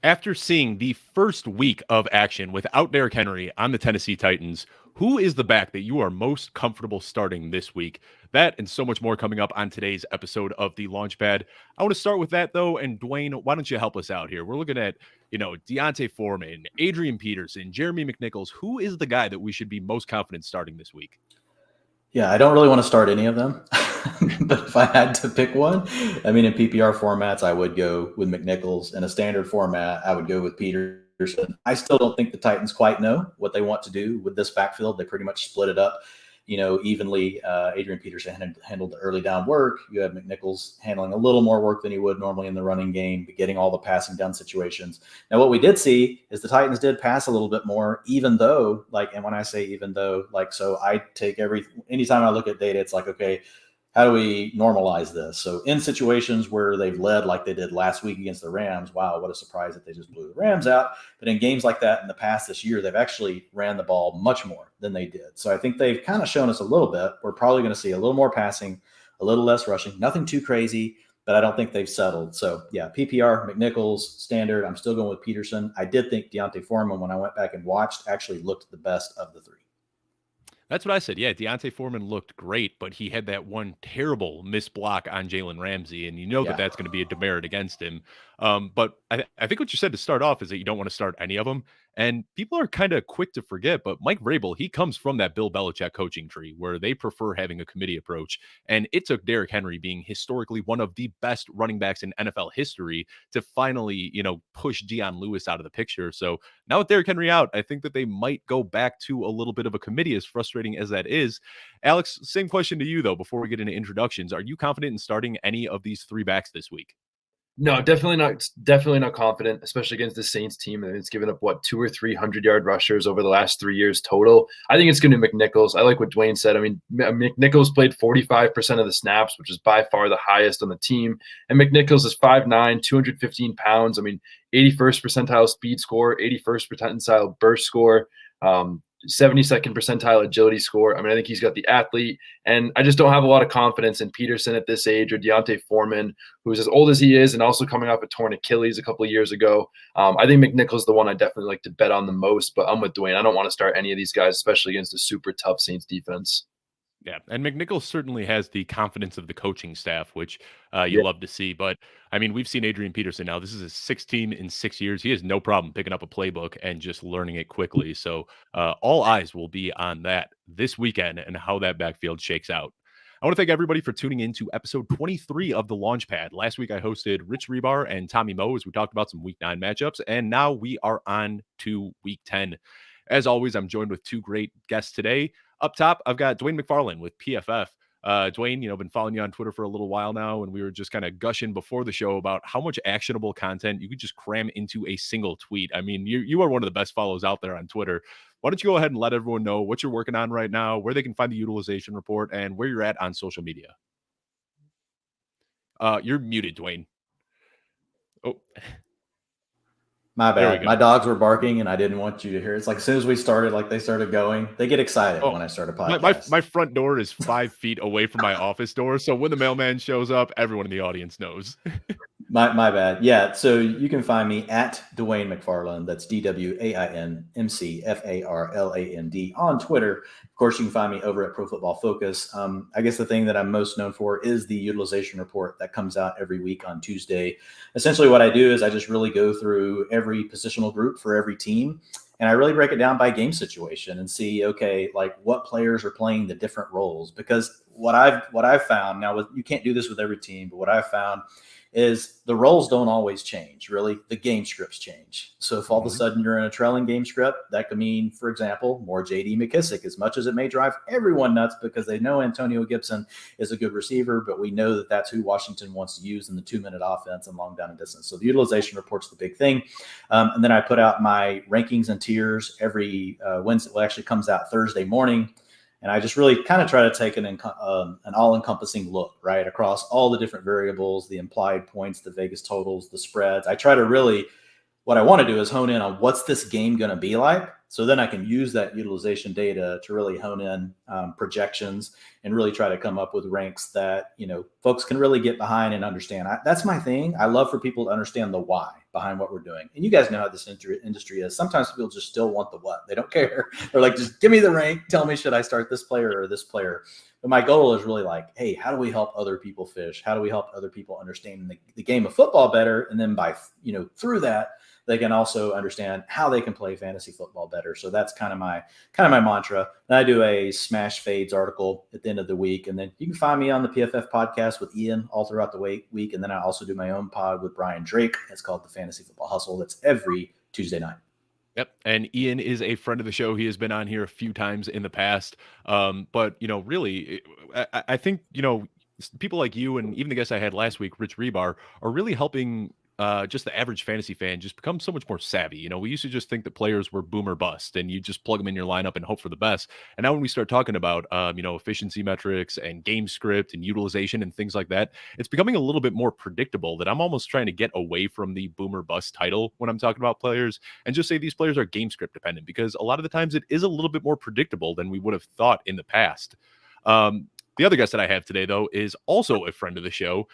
After seeing the first week of action without Derrick Henry on the Tennessee Titans, who is the back that you are most comfortable starting this week? That and so much more coming up on today's episode of the Launchpad. I want to start with that, though. And Dwayne, why don't you help us out here? We're looking at, Deontay Foreman, Adrian Peterson, Jeremy McNichols. Who is the guy that we should be most confident starting this week? Yeah, I don't really want to start any of them. But if I had to pick one, I mean, in PPR formats, I would go with McNichols. In a standard format, I would go with Peterson. I still don't think the Titans quite know what they want to do with this backfield. They pretty much split it up, evenly. Adrian Peterson handled the early down work. You have McNichols handling a little more work than he would normally in the running game, but getting all the passing down situations. Now, what we did see is the Titans did pass a little bit more, even though, and when I say even though, so I take anytime I look at data, it's like, okay, how do we normalize this? So in situations where they've led like they did last week against the Rams, wow, what a surprise that they just blew the Rams out. But in games like that in the past this year, they've actually ran the ball much more than they did. So I think they've kind of shown us a little bit. We're probably going to see a little more passing, a little less rushing, nothing too crazy, but I don't think they've settled. So yeah, PPR, McNichols, standard. I'm still going with Peterson. I did think Deontay Foreman, when I went back and watched, actually looked the best of the three. That's what I said. Yeah, Deontay Foreman looked great, but he had that one terrible missed block on Jalen Ramsey, and that that's going to be a demerit against him. But I think what you said to start off is that you don't want to start any of them. And people are kind of quick to forget, but Mike Vrabel, he comes from that Bill Belichick coaching tree where they prefer having a committee approach. And it took Derrick Henry being historically one of the best running backs in NFL history to finally, push Dion Lewis out of the picture. So now with Derrick Henry out, I think that they might go back to a little bit of a committee, as frustrating as that is. Alex, same question to you, though, before we get into introductions. Are you confident in starting any of these three backs this week? No, definitely not. Definitely not confident, especially against the Saints team. And it's given up 200 or 300-yard rushers over the last 3 years total. I think it's going to be McNichols. I like what Dwayne said. I mean, McNichols played 45% of the snaps, which is by far the highest on the team. And McNichols is 5'9", 215 pounds. I mean, 81st percentile speed score, 81st percentile burst score. 72nd percentile agility score. I mean, I think he's got the athlete, and I just don't have a lot of confidence in Peterson at this age or Deontay Foreman, who's as old as he is and also coming off a torn Achilles a couple of years ago. I think McNichols is the one I definitely like to bet on the most, but I'm with Dwayne. I don't want to start any of these guys, especially against a super tough Saints defense. Yeah, and McNichols certainly has the confidence of the coaching staff, which you love to see. But, I mean, we've seen Adrian Peterson now. This is his 6th team in 6 years. He has no problem picking up a playbook and just learning it quickly. So all eyes will be on that this weekend and how that backfield shakes out. I want to thank everybody for tuning in to episode 23 of The Launchpad. Last week, I hosted Rich Rebar and Tommy Moe as we talked about some Week 9 matchups, and now we are on to Week 10. As always, I'm joined with two great guests today. Up top, I've got Dwain McFarland with PFF. Dwayne, been following you on Twitter for a little while now, and we were just kind of gushing before the show about how much actionable content you could just cram into a single tweet. I mean, you are one of the best follows out there on Twitter. Why don't you go ahead and let everyone know what you're working on right now, where they can find the utilization report, and where you're at on social media? You're muted, Dwayne. Oh. My bad. My dogs were barking, and I didn't want you to hear it. It's like as soon as we started, they started going. They get excited when I start a podcast. My front door is 5 feet away from my office door, so when the mailman shows up, everyone in the audience knows. My bad. Yeah, so you can find me at Dwain McFarland. That's DWAINMCFARLAND on Twitter. Of course, you can find me over at Pro Football Focus. I guess the thing that I'm most known for is the utilization report that comes out every week on Tuesday. Essentially, what I do is I just really go through every positional group for every team, and I really break it down by game situation and see, okay, what players are playing the different roles. Because what I've found now, you can't do this with every team, but what I've found is the roles don't always change. Really, the game scripts change. So if all of a sudden you're in a trailing game script, that could mean, for example, more J.D. McKissic, as much as it may drive everyone nuts because they know Antonio Gibson is a good receiver, but we know that that's who Washington wants to use in the 2-minute offense and long down and distance. So the utilization report's the big thing. And then I put out my rankings and tiers every Wednesday. Well, actually comes out Thursday morning. And I just really kind of try to take an all-encompassing look, right, across all the different variables, the implied points, the Vegas totals, the spreads. I try to really, what I want to do is hone in on what's this game going to be like. So then I can use that utilization data to really hone in projections and really try to come up with ranks that, folks can really get behind and understand. That's my thing. I love for people to understand the why. behind what we're doing. And you guys know how this industry is. Sometimes people just still want the what. They don't care. They're like, just give me the rank. Tell me, should I start this player or this player? But my goal is really like, hey, how do we help other people fish? How do we help other people understand the game of football better? And then by, through that, they can also understand how they can play fantasy football better. So that's kind of my mantra. And I do a Smash Fades article at the end of the week. And then you can find me on the PFF podcast with Ian all throughout the week. And then I also do my own pod with Brian Drake. It's called the Fantasy Football Hustle. That's every Tuesday night. Yep. And Ian is a friend of the show. He has been on here a few times in the past. But, really, I think, people like you and even the guest I had last week, Rich Rebar, are really helping just the average fantasy fan just become so much more savvy. We used to just think that players were boom or bust and you just plug them in your lineup and hope for the best. And now when we start talking about, efficiency metrics and game script and utilization and things like that, it's becoming a little bit more predictable that I'm almost trying to get away from the boom or bust title when I'm talking about players and just say these players are game script dependent, because a lot of the times it is a little bit more predictable than we would have thought in the past. The other guest that I have today, though, is also a friend of the show.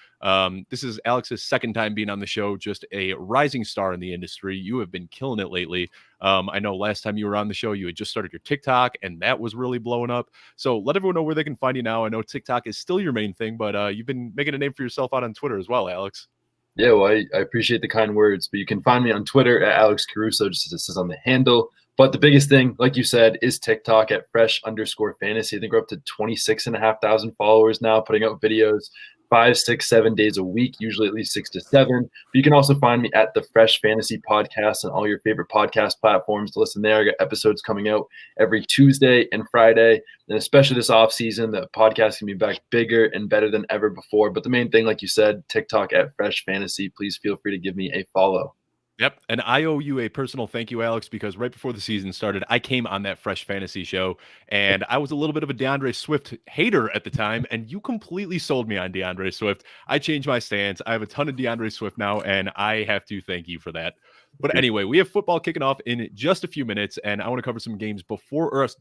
This is Alex's second time being on the show, just a rising star in the industry. You have been killing it lately. I know last time you were on the show, you had just started your TikTok, and that was really blowing up. So let everyone know where they can find you now. I know TikTok is still your main thing, but you've been making a name for yourself out on Twitter as well, Alex. Yeah, well, I appreciate the kind words, but you can find me on Twitter at Alex Caruso, just as it says on the handle. But the biggest thing, like you said, is TikTok at fresh_fantasy. I think we're up to 26,500 followers now, putting out videos 5, 6, 7 days a week, usually at least 6 to 7. But you can also find me at the Fresh Fantasy Podcast on all your favorite podcast platforms to listen there. I got episodes coming out every Tuesday and Friday. And especially this off season, the podcast can be back bigger and better than ever before. But the main thing, like you said, TikTok at Fresh Fantasy. Please feel free to give me a follow. Yep. And I owe you a personal thank you, Alex, because right before the season started, I came on that Fresh Fantasy show, and I was a little bit of a DeAndre Swift hater at the time, and you completely sold me on DeAndre Swift. I changed my stance. I have a ton of DeAndre Swift now, and I have to thank you for that. But anyway, we have football kicking off in just a few minutes, and I want to cover some games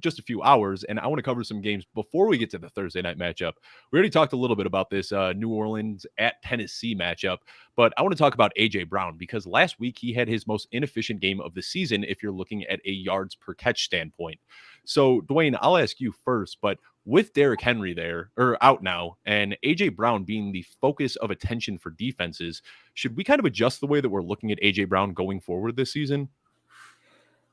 just a few hours, and I want to cover some games before we get to the Thursday night matchup. We already talked a little bit about this New Orleans at Tennessee matchup, but I want to talk about A.J. Brown, because last week he had his most inefficient game of the season if you're looking at a yards per catch standpoint. So, Dwayne, I'll ask you first, but with Derrick Henry out now, and A.J. Brown being the focus of attention for defenses, should we kind of adjust the way that we're looking at A.J. Brown going forward this season?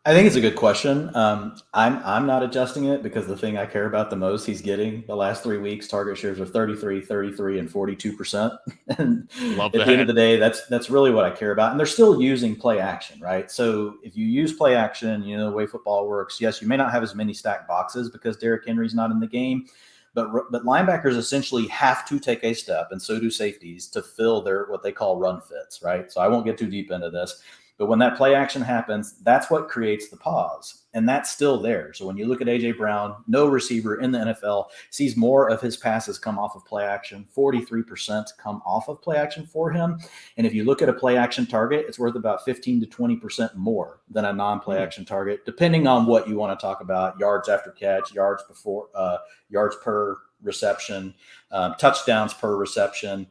I think it's a good question. I'm not adjusting it, because the thing I care about the most, he's getting the last 3 weeks target shares of 33, 33, and 42%. And at the end of the day, that's really what I care about. And they're still using play action, right? So if you use play action, the way football works, yes, you may not have as many stacked boxes because Derrick Henry's not in the game, but linebackers essentially have to take a step, and so do safeties, to fill their what they call run fits, right? So I won't get too deep into this. But when that play action happens, that's what creates the pause. And that's still there. So when you look at A.J. Brown, no receiver in the NFL sees more of his passes come off of play action. 43% come off of play action for him. And if you look at a play action target, it's worth about 15 to 20% more than a non-play action target, depending on what you want to talk about: yards after catch, yards per reception, touchdowns per reception,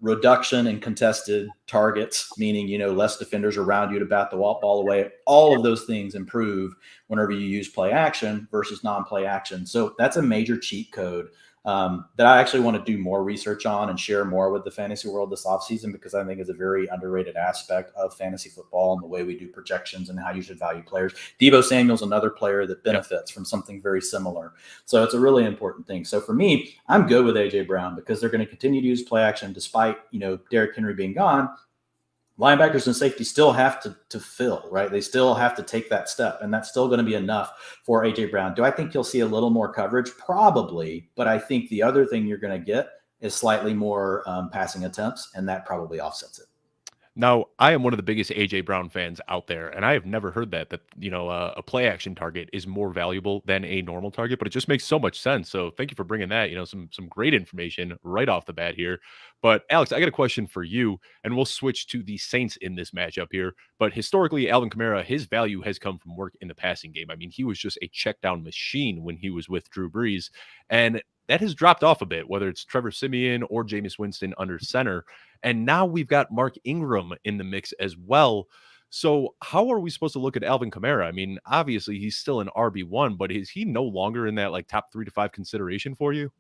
reduction in contested targets, meaning, less defenders around you to bat the ball away. All of those things improve whenever you use play action versus non-play action. So that's a major cheat code that I actually want to do more research on and share more with the fantasy world this offseason, because I think it's a very underrated aspect of fantasy football and the way we do projections and how you should value players. Deebo Samuel's another player that benefits from something very similar. So it's a really important thing. So for me, I'm good with A.J. Brown, because they're going to continue to use play action despite, Derrick Henry being gone. Linebackers and safety still have to fill, right? They still have to take that step, and that's still going to be enough for A.J. Brown. Do I think you'll see a little more coverage? Probably, but I think the other thing you're going to get is slightly more passing attempts, and that probably offsets it. Now, I am one of the biggest A.J. Brown fans out there, and I have never heard that a play action target is more valuable than a normal target, but it just makes so much sense. So thank you for bringing that, some great information right off the bat here. But Alex, I got a question for you, and we'll switch to the Saints in this matchup here. But historically, Alvin Kamara, his value has come from work in the passing game. I mean, he was just a check down machine when he was with Drew Brees. And that has dropped off a bit, whether it's Trevor Siemian or Jameis Winston under center. And now we've got Mark Ingram in the mix as well. So how are we supposed to look at Alvin Kamara? I mean, obviously he's still an RB1, but is he no longer in that like top 3 to 5 consideration for you?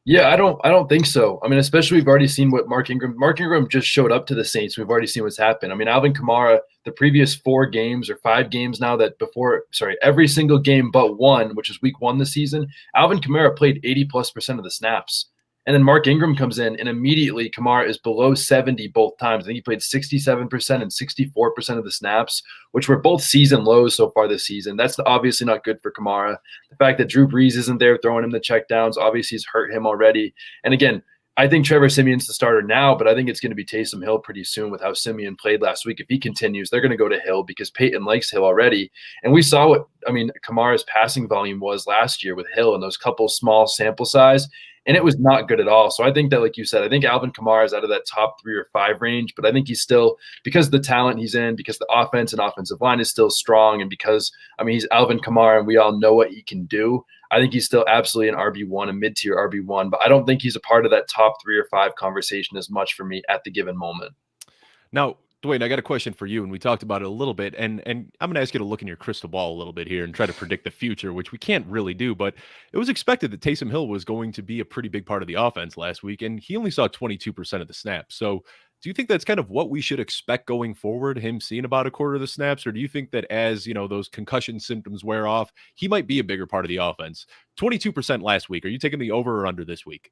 Yeah, I don't think so. I mean, especially we've already seen what Mark Ingram just showed up to the Saints. We've already seen what's happened. I mean, Alvin Kamara, the previous 4 games or 5 games now every single game but one, which is week 1 this season, Alvin Kamara played 80+% of the snaps. And then Mark Ingram comes in, and immediately Kamara is below 70 both times. I think he played 67% and 64% of the snaps, which were both season lows so far this season. That's obviously not good for Kamara. The fact that Drew Brees isn't there throwing him the checkdowns obviously has hurt him already. And again, I think Trevor Siemian's the starter now, but I think it's going to be Taysom Hill pretty soon with how Siemian played last week. If he continues, they're going to go to Hill because Peyton likes Hill already. And we saw Kamara's passing volume was last year with Hill in those couple small sample size. And it was not good at all. So I think that, like you said, I think Alvin Kamara is out of that top 3 or 5 range, but I think he's still, because of the talent he's in, because the offense and offensive line is still strong, and because, he's Alvin Kamara and we all know what he can do, I think he's still absolutely an RB1, a mid-tier RB1, but I don't think he's a part of that top 3 or 5 conversation as much for me at the given moment. Now, Dwayne, I got a question for you, and we talked about it a little bit, and I'm going to ask you to look in your crystal ball a little bit here and try to predict the future, which we can't really do, but it was expected that Taysom Hill was going to be a pretty big part of the offense last week, and he only saw 22% of the snaps. So do you think that's kind of what we should expect going forward, him seeing about a quarter of the snaps, or do you think that as, those concussion symptoms wear off, he might be a bigger part of the offense? 22% last week. Are you taking the over or under this week?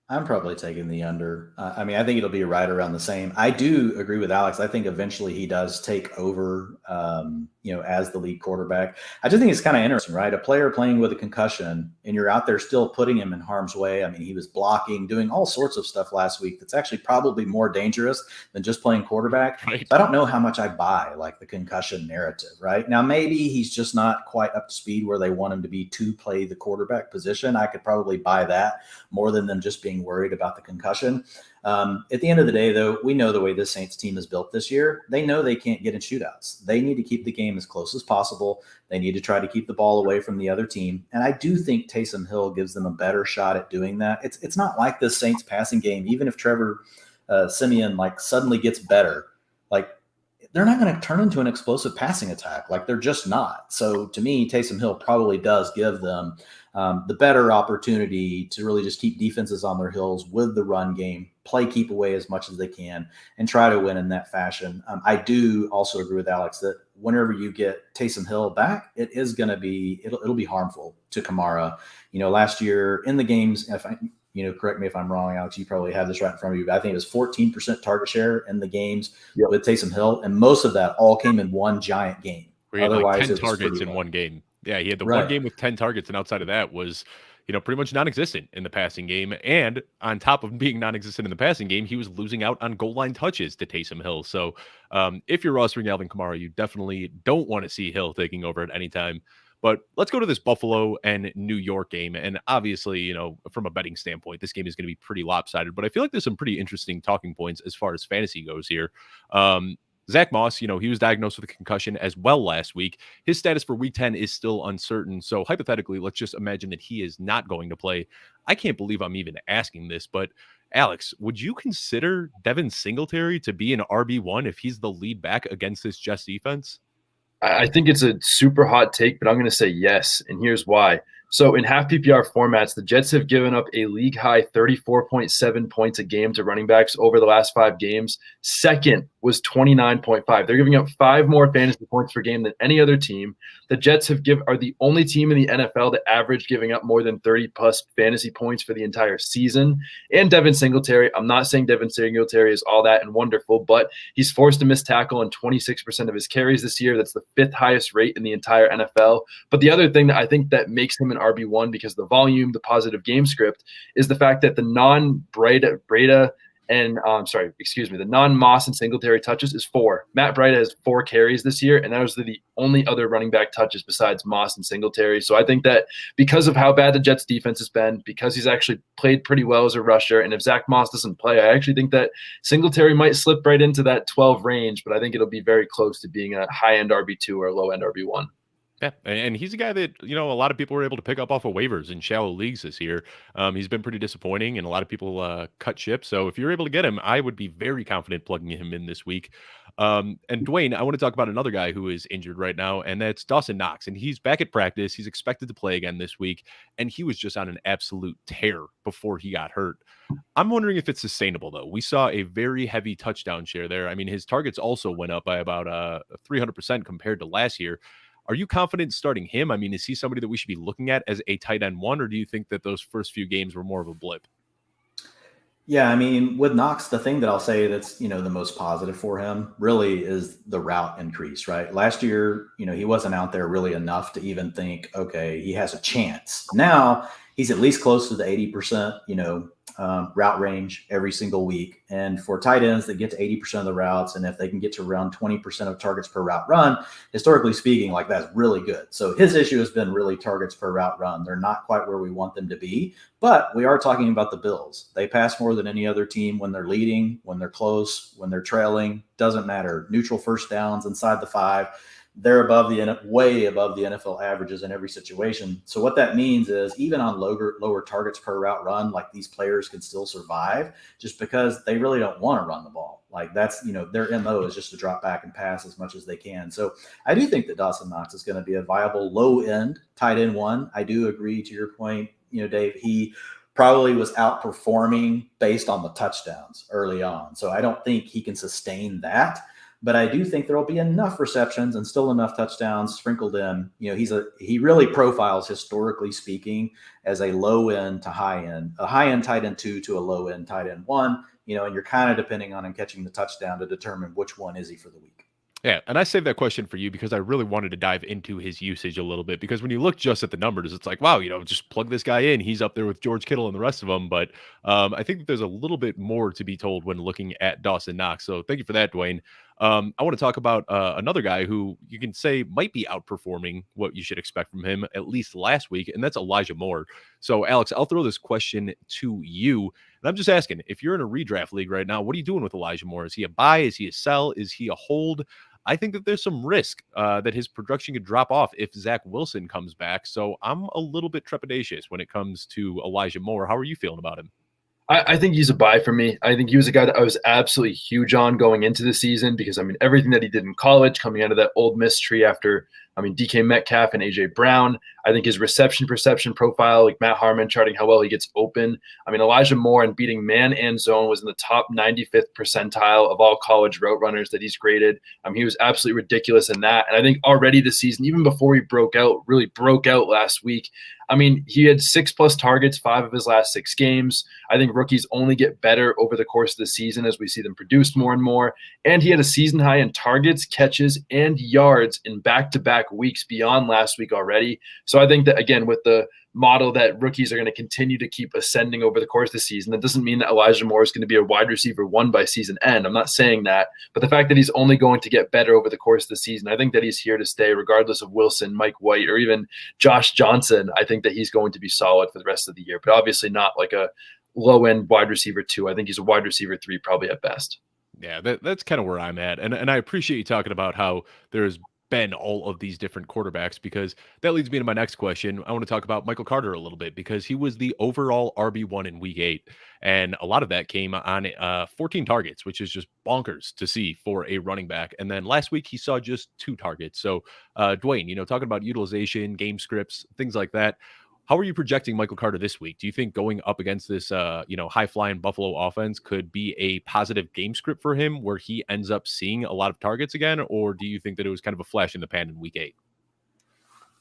I'm probably taking the under. I think it'll be right around the same. I do agree with Alex. I think eventually he does take over, as the lead quarterback. I just think it's kind of interesting, right? A player playing with a concussion and you're out there still putting him in harm's way. He was blocking, doing all sorts of stuff last week that's actually probably more dangerous than just playing quarterback. Right. So I don't know how much I buy like the concussion narrative, right? Now, maybe he's just not quite up to speed where they want him to be to play the quarterback position. I could probably buy that more than them just being worried about the concussion. At the end of the day, though, we know the way this Saints team is built this year. They know they can't get in shootouts. They need to keep the game as close as possible. They need to try to keep the ball away from the other team. And I do think Taysom Hill gives them a better shot at doing that. It's not like this Saints passing game. Even if Trevor Siemian suddenly gets better, they're not going to turn into an explosive passing attack. They're just not. So to me, Taysom Hill probably does give them the better opportunity to really just keep defenses on their heels with the run game, play keep away as much as they can, and try to win in that fashion. I do also agree with Alex that whenever you get Taysom Hill back, it is going to be it'll be harmful to Kamara. Last year in the games, correct me if I'm wrong, Alex, you probably have this right in front of you, but I think it was 14% target share in the games with Taysom Hill, and most of that all came in one giant game. Otherwise, 10 targets in one game. Yeah, he had the one game with 10 targets, and outside of that was, pretty much non-existent in the passing game. And on top of being non-existent in the passing game, he was losing out on goal line touches to Taysom Hill. So if you're rostering Alvin Kamara, you definitely don't want to see Hill taking over at any time. But let's go to this Buffalo and New York game. And obviously, from a betting standpoint, this game is going to be pretty lopsided. But I feel like there's some pretty interesting talking points as far as fantasy goes here. Zach Moss, he was diagnosed with a concussion as well last week. His status for week 10 is still uncertain. So hypothetically, let's just imagine that he is not going to play. I can't believe I'm even asking this, but Alex, would you consider Devin Singletary to be an RB1 if he's the lead back against this Jets defense? I think it's a super hot take, but I'm going to say yes, and here's why. So in half PPR formats, the Jets have given up a league-high 34.7 points a game to running backs over the last 5 games. Second was 29.5. They're giving up 5 more fantasy points per game than any other team. The Jets are the only team in the NFL that average giving up more than 30-plus fantasy points for the entire season. And Devin Singletary, I'm not saying Devin Singletary is all that and wonderful, but he's forced to miss tackle on 26% of his carries this year. That's the 5th highest rate in the entire NFL. But the other thing that I think that makes him an RB1 because of the volume, the positive game script, is the fact that the the non-Moss and Singletary touches is 4. Matt Breida has 4 carries this year, and those are the only other running back touches besides Moss and Singletary. So I think that because of how bad the Jets defense has been, because he's actually played pretty well as a rusher, and if Zach Moss doesn't play, I actually think that Singletary might slip right into that 12 range, but I think it'll be very close to being a high-end RB2 or a low-end RB1. Yeah, and he's a guy that, a lot of people were able to pick up off of waivers in shallow leagues this year. He's been pretty disappointing, and a lot of people cut ship. So if you're able to get him, I would be very confident plugging him in this week. And Dwayne, I want to talk about another guy who is injured right now, and that's Dawson Knox. And he's back at practice. He's expected to play again this week, and he was just on an absolute tear before he got hurt. I'm wondering if it's sustainable, though. We saw a very heavy touchdown share there. I mean, his targets also went up by about 300% compared to last year. Are you confident starting him? I mean, is he somebody that we should be looking at as a tight end one, or do you think that those first few games were more of a blip? Yeah, I mean, with Knox, the thing that I'll say that's, the most positive for him really is the route increase, right? Last year, he wasn't out there really enough to even think, okay, he has a chance. Now he's at least close to the 80%, route range every single week. And for tight ends that get to 80% of the routes, and if they can get to around 20% of targets per route run, historically speaking, like that's really good. So his issue has been really targets per route run. They're not quite where we want them to be, but we are talking about the Bills. They pass more than any other team when they're leading, when they're close, when they're trailing, doesn't matter. Neutral first downs inside the 5. They're way above the NFL averages in every situation. So what that means is even on lower targets per route run, like these players can still survive just because they really don't want to run the ball. Like that's, their MO is just to drop back and pass as much as they can. So I do think that Dawson Knox is going to be a viable low end tight end one. I do agree to your point, Dave, he probably was outperforming based on the touchdowns early on. So I don't think he can sustain that. But I do think there will be enough receptions and still enough touchdowns sprinkled in. He really profiles, historically speaking, as a low end to high end, a high end tight end 2 to a low end tight end 1. And you're kind of depending on him catching the touchdown to determine which one is he for the week. Yeah, and I saved that question for you because I really wanted to dive into his usage a little bit, because when you look just at the numbers, it's like, wow, just plug this guy in. He's up there with George Kittle and the rest of them. But I think that there's a little bit more to be told when looking at Dawson Knox. So thank you for that, Dwayne. I want to talk about another guy who you can say might be outperforming what you should expect from him, at least last week, and that's Elijah Moore. So, Alex, I'll throw this question to you. And I'm just asking, if you're in a redraft league right now, what are you doing with Elijah Moore? Is he a buy? Is he a sell? Is he a hold? I think that there's some risk that his production could drop off if Zach Wilson comes back. So I'm a little bit trepidatious when it comes to Elijah Moore. How are you feeling about him? I think he's a buy for me. I think he was a guy that I was absolutely huge on going into the season because, everything that he did in college, coming out of that Ole Miss tree after, DK Metcalf and A.J. Brown. I think his reception perception profile, like Matt Harmon charting how well he gets open. Elijah Moore and beating man and zone was in the top 95th percentile of all college route runners that he's graded. He was absolutely ridiculous in that. And I think already this season, even before he really broke out last week, he had 6+ targets, 5 of his last 6 games. I think rookies only get better over the course of the season as we see them produce more and more. And he had a season high in targets, catches, and yards in back-to-back weeks beyond last week already. So I think that, again, with the model that rookies are going to continue to keep ascending over the course of the season, that doesn't mean that Elijah Moore is going to be a wide receiver 1 by season end. I'm not saying that. But the fact that he's only going to get better over the course of the season, I think that he's here to stay regardless of Wilson, Mike White, or even Josh Johnson. I think that he's going to be solid for the rest of the year, but obviously not like a low-end wide receiver 2. I think he's a wide receiver 3 probably at best. Yeah, that's kind of where I'm at. And I appreciate you talking about how there's been all of these different quarterbacks, because that leads me to my next question. I want to talk about Michael Carter a little bit, because he was the overall RB1 in week 8. And a lot of that came on 14 targets, which is just bonkers to see for a running back. And then last week he saw just 2 targets. So Dwayne, talking about utilization, game scripts, things like that. How are you projecting Michael Carter this week? Do you think going up against this, high-flying Buffalo offense could be a positive game script for him where he ends up seeing a lot of targets again? Or do you think that it was kind of a flash in the pan in week 8?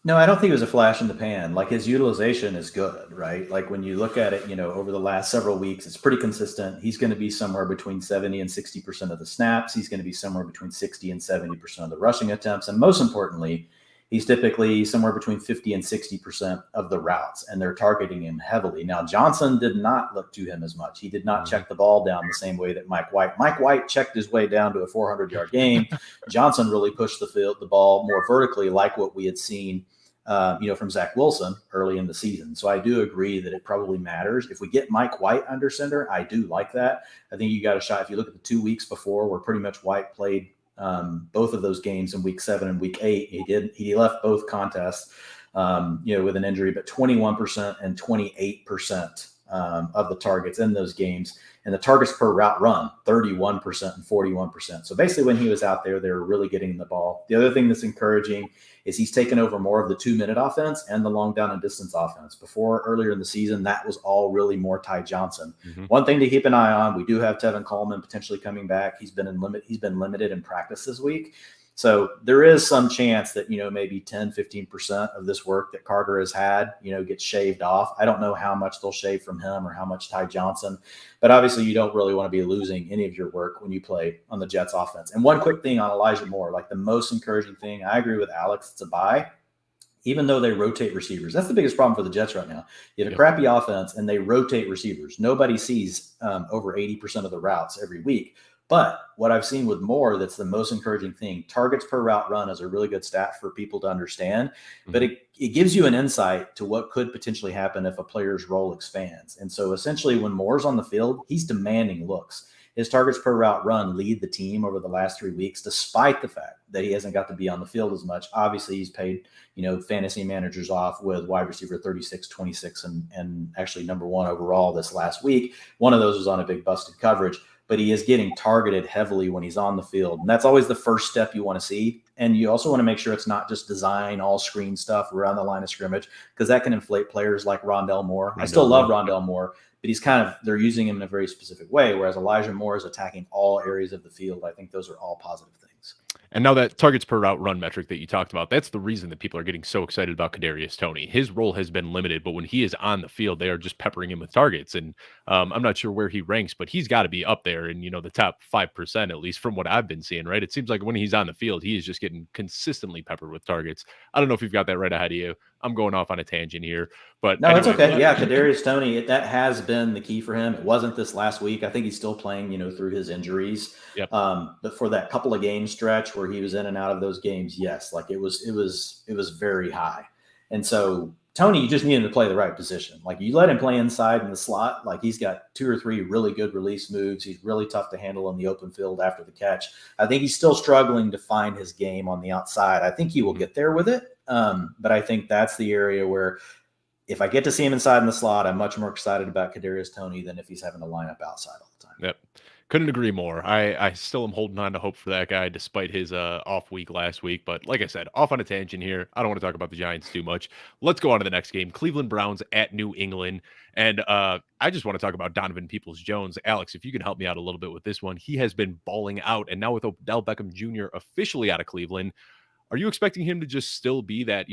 No, I don't think it was a flash in the pan. Like, his utilization is good, right? Like, when you look at it, over the last several weeks, it's pretty consistent. He's going to be somewhere between 70 and 60% of the snaps. He's going to be somewhere between 60 and 70% of the rushing attempts. And most importantly, he's typically somewhere between 50 and 60% of the routes, and they're targeting him heavily. Now, Johnson did not look to him as much. He did not check the ball down the same way that Mike White. Mike White checked his way down to a 400-yard game. Johnson really pushed the ball more vertically, like what we had seen, from Zach Wilson early in the season. So I do agree that it probably matters. If we get Mike White under center, I do like that. I think you got a shot. If you look at the 2 weeks before, where pretty much White played both of those games in week 7 and week 8. He left both contests, with an injury, but 21% and 28% of the targets in those games. And the targets per route run, 31% and 41%. So basically when he was out there, they were really getting the ball. The other thing that's encouraging is he's taken over more of the 2-minute offense and the long down and distance offense. Before, earlier in the season, that was all really more Ty Johnson. Mm-hmm. One thing to keep an eye on, we do have Tevin Coleman potentially coming back. He's been limited in practice this week. So there is some chance that, maybe 10, 15% of this work that Carter has had, gets shaved off. I don't know how much they'll shave from him or how much Ty Johnson, but obviously you don't really want to be losing any of your work when you play on the Jets offense. And one quick thing on Elijah Moore, like the most encouraging thing, I agree with Alex, it's a buy. Even though they rotate receivers, that's the biggest problem for the Jets right now. You have a crappy offense and they rotate receivers. Nobody sees over 80% of the routes every week. But what I've seen with Moore, that's the most encouraging thing. Targets per route run is a really good stat for people to understand, but it gives you an insight to what could potentially happen if a player's role expands. And so essentially when Moore's on the field, he's demanding looks. His targets per route run lead the team over the last 3 weeks, despite the fact that he hasn't got to be on the field as much. Obviously, he's paid, fantasy managers off with wide receiver 36, 26, and actually number 1 overall this last week. One of those was on a big busted coverage, but he is getting targeted heavily when he's on the field. And that's always the first step you want to see. And you also want to make sure it's not just design, all screen stuff around the line of scrimmage, because that can inflate players like Rondell Moore. I still love Rondell Moore, but they're using him in a very specific way, whereas Elijah Moore is attacking all areas of the field. I think those are all positive things. And now that targets per route run metric that you talked about, that's the reason that people are getting so excited about Cadarius Toney. His role has been limited, but when he is on the field, they are just peppering him with targets. And I'm not sure where he ranks, but he's got to be up there in, the top 5%, at least from what I've been seeing, right? It seems like when he's on the field, he is just getting consistently peppered with targets. I don't know if you've got that right ahead of you. I'm going off on a tangent here, but no, anyway, it's okay. Yeah, Cadarius Toney, that has been the key for him. It wasn't this last week. I think he's still playing, through his injuries. Yep. But for that couple of game stretch where he was in and out of those games, yes, like it was very high. And so Toney, you just need him to play the right position. Like you let him play inside in the slot, like he's got 2 or 3 really good release moves. He's really tough to handle in the open field after the catch. I think he's still struggling to find his game on the outside. I think he will get there with it. But I think that's the area where if I get to see him inside in the slot, I'm much more excited about Cadarius Toney than if he's having to line up outside all the time. Yep. Couldn't agree more. I still am holding on to hope for that guy despite his off week last week. But like I said, off on a tangent here. I don't want to talk about the Giants too much. Let's go on to the next game. Cleveland Browns at New England. And I just want to talk about Donovan Peoples-Jones. Alex, if you can help me out a little bit with this one. He has been balling out. And now with Odell Beckham Jr. officially out of Cleveland, are you expecting him to just still be that,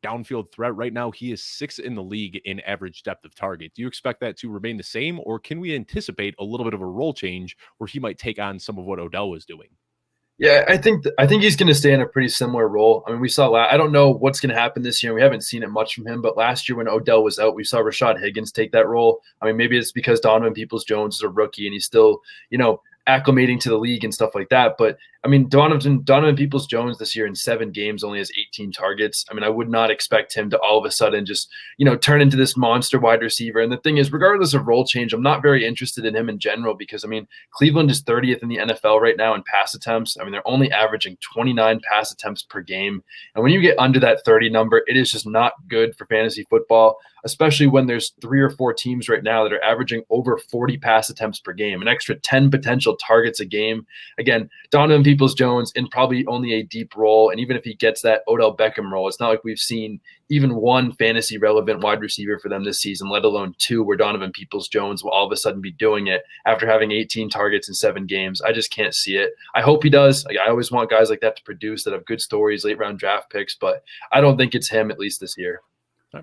downfield threat? Right now, he is 6th in the league in average depth of target. Do you expect that to remain the same, or can we anticipate a little bit of a role change where he might take on some of what Odell was doing? Yeah, I think he's going to stay in a pretty similar role. I mean, we saw I don't know what's going to happen this year. We haven't seen it much from him, but last year when Odell was out, we saw Rashad Higgins take that role. I mean, maybe it's because Donovan Peoples-Jones is a rookie and he's still, acclimating to the league and stuff like that. But I mean, Donovan Peoples-Jones this year in 7 games only has 18 targets. I mean, I would not expect him to all of a sudden just, turn into this monster wide receiver. And the thing is, regardless of role change, I'm not very interested in him in general because, I mean, Cleveland is 30th in the NFL right now in pass attempts. I mean, they're only averaging 29 pass attempts per game. And when you get under that 30 number, it is just not good for fantasy football, especially when there's 3 or 4 teams right now that are averaging over 40 pass attempts per game, an extra 10 potential targets a game. Again, Donovan Peoples-Jones in probably only a deep role. And even if he gets that Odell Beckham role, it's not like we've seen even one fantasy relevant wide receiver for them this season, let alone 2 where Donovan Peoples-Jones will all of a sudden be doing it after having 18 targets in 7 games. I just can't see it. I hope he does. I always want guys like that to produce, that have good stories, late round draft picks, but I don't think it's him, at least this year.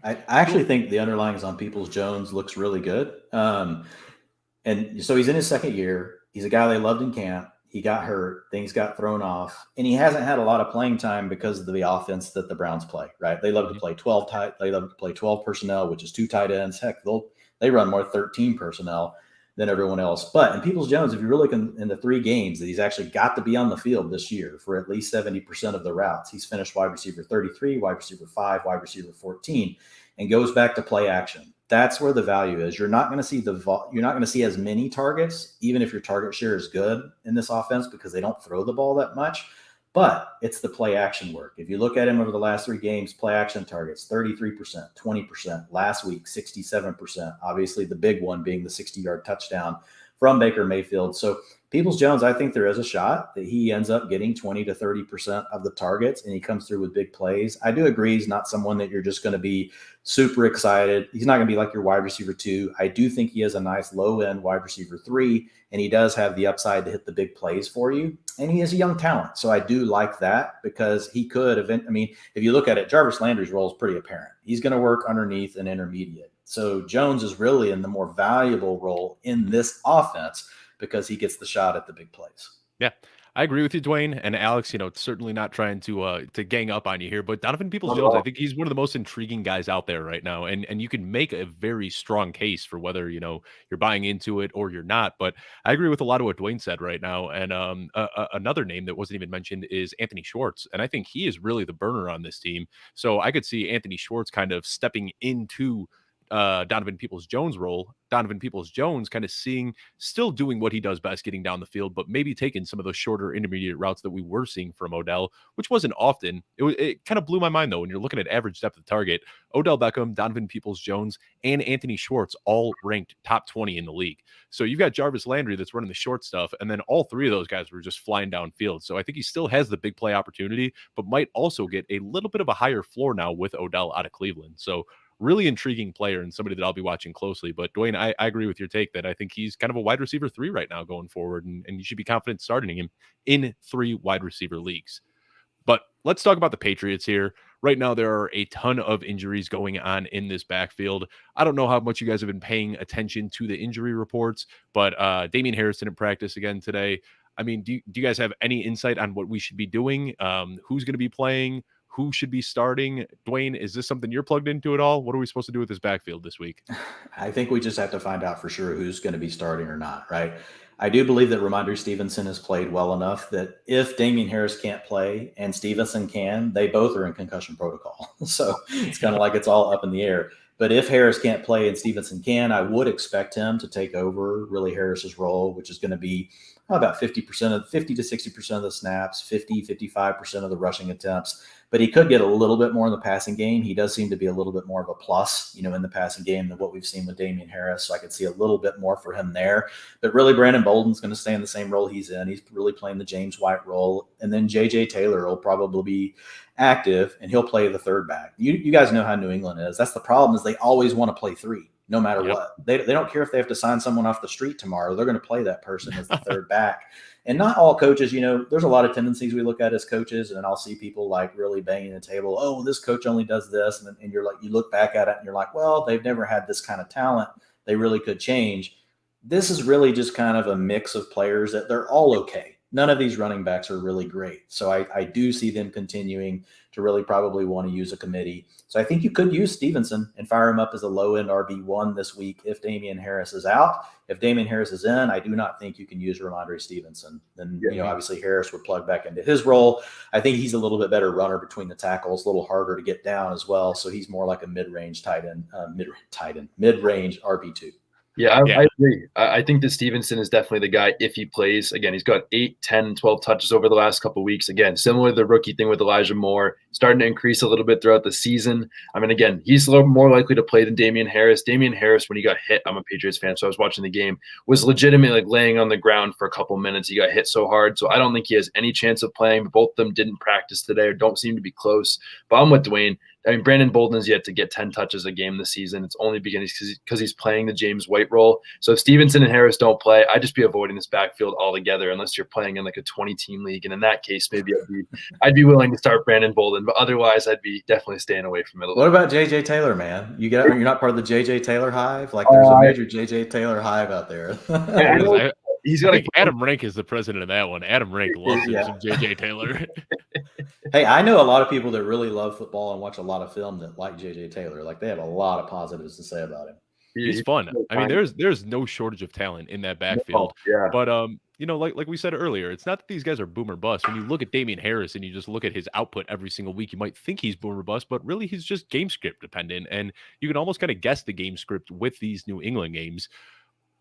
I actually think the underlyings on Peoples-Jones looks really good. And so he's in his 2nd year. He's a guy they loved in camp. He got hurt. Things got thrown off. And he hasn't had a lot of playing time because of the offense that the Browns play, right? They love to play 12 They love to play 12 personnel, which is 2 tight ends. Heck, they run more 13 personnel than everyone else. But in Peoples-Jones, if you really look in the 3 games that he's actually got to be on the field this year for at least 70% of the routes, he's finished wide receiver 33, wide receiver 5, wide receiver 14, and goes back to play action. That's where the value is. You're not going to see you're not going to see as many targets, even if your target share is good in this offense, because they don't throw the ball that much. But it's the play action work. If you look at him over the last 3 games, play action targets 33%, 20%. Last week, 67%. Obviously, the big one being the 60-yard touchdown from Baker Mayfield. So Peoples-Jones, I think there is a shot that he ends up getting 20 to 30% of the targets and he comes through with big plays. I do agree he's not someone that you're just going to be super excited. He's not going to be like your wide receiver 2. I do think he has a nice low-end wide receiver 3, and he does have the upside to hit the big plays for you. And he is a young talent. So I do like that because he could if you look at it, Jarvis Landry's role is pretty apparent. He's going to work underneath and intermediate. So Jones is really in the more valuable role in this offense because he gets the shot at the big plays. Yeah, I agree with you, Dwayne. And Alex, it's certainly not trying to gang up on you here, but Donovan Peoples-Jones, I think he's one of the most intriguing guys out there right now. And you can make a very strong case for whether, you're buying into it or you're not. But I agree with a lot of what Dwayne said right now. And another name that wasn't even mentioned is Anthony Schwartz. And I think he is really the burner on this team. So I could see Anthony Schwartz kind of stepping into Donovan Peoples-Jones role. Donovan Peoples-Jones kind of still doing what he does best, getting down the field, but maybe taking some of those shorter intermediate routes that we were seeing from Odell, which wasn't often. It kind of blew my mind though when you're looking at average depth of target. Odell Beckham, Donovan Peoples-Jones, and Anthony Schwartz all ranked top 20 in the league. So you've got Jarvis Landry that's running the short stuff, and then all 3 of those guys were just flying downfield. So I think he still has the big play opportunity, but might also get a little bit of a higher floor now with Odell out of Cleveland. So really intriguing player and somebody that I'll be watching closely. But Dwayne, I agree with your take that I think he's kind of a wide receiver 3 right now going forward, and you should be confident starting him in 3 wide receiver leagues. But let's talk about the Patriots here. Right now, there are a ton of injuries going on in this backfield. I don't know how much you guys have been paying attention to the injury reports, but Damian Harris didn't practice again today. I mean, do you guys have any insight on what we should be doing? Who's going to be playing? Who should be starting? Dwayne, is this something you're plugged into at all? What are we supposed to do with this backfield this week? I think we just have to find out for sure who's going to be starting or not, right? I do believe that Ramondre Stevenson has played well enough that if Damian Harris can't play and Stevenson can, they both are in concussion protocol. So it's kind of like it's all up in the air. But if Harris can't play and Stevenson can, I would expect him to take over really Harris's role, which is going to be about 50 to 60% of the snaps, 55% of the rushing attempts. But he could get a little bit more in the passing game. He does seem to be a little bit more of a plus, in the passing game than what we've seen with Damian Harris. So I could see a little bit more for him there. But really, Brandon Bolden's going to stay in the same role he's in. He's really playing the James White role. And then J.J. Taylor will probably be active, and he'll play the third back. You guys know how New England is. That's the problem, is they always want to play 3. No matter what. They don't care if they have to sign someone off the street tomorrow. They're going to play that person as the third back. And not all coaches, there's a lot of tendencies we look at as coaches, and I'll see people like really banging the table. Oh, this coach only does this. And you're like, you look back at it and you're like, well, they've never had this kind of talent. They really could change. This is really just kind of a mix of players that they're all okay. None of these running backs are really great. So I do see them continuing to really probably want to use a committee. So I think you could use Stevenson and fire him up as a low-end RB1 this week if Damian Harris is out. If Damian Harris is in, I do not think you can use Ramondre Stevenson. Then, obviously Harris would plug back into his role. I think he's a little bit better runner between the tackles, a little harder to get down as well. So he's more like a mid-range mid-range RB2. Yeah, I agree. I think that Stevenson is definitely the guy if he plays. Again, he's got 8, 10, 12 touches over the last couple of weeks. Again, similar to the rookie thing with Elijah Moore, starting to increase a little bit throughout the season. I mean, again, he's a little more likely to play than Damian Harris. Damian Harris, when he got hit, I'm a Patriots fan, so I was watching the game, was legitimately like laying on the ground for a couple minutes. He got hit so hard, so I don't think he has any chance of playing. But both of them didn't practice today or don't seem to be close. But I'm with Dwayne. I mean, Brandon Bolden is yet to get 10 touches a game this season. It's only because he's playing the James White role. So if Stevenson and Harris don't play, I'd just be avoiding this backfield altogether unless you're playing in like a 20-team league. And in that case, maybe I'd be willing to start Brandon Bolden. But otherwise, I'd be definitely staying away from it. What about J.J. Taylor, man? You're not part of the J.J. Taylor hive? Like there's a major J.J. Taylor hive out there. He's got Adam Rank is the president of that one. Adam Rank loves some J.J. Taylor. Hey, I know a lot of people that really love football and watch a lot of film that like J.J. Taylor. Like they have a lot of positives to say about him. He's fun. I mean, there's no shortage of talent in that backfield. Yeah. But like we said earlier, it's not that these guys are boom or bust. When you look at Damian Harris and you just look at his output every single week, you might think he's boom or bust, but really he's just game script dependent. And you can almost kind of guess the game script with these New England games.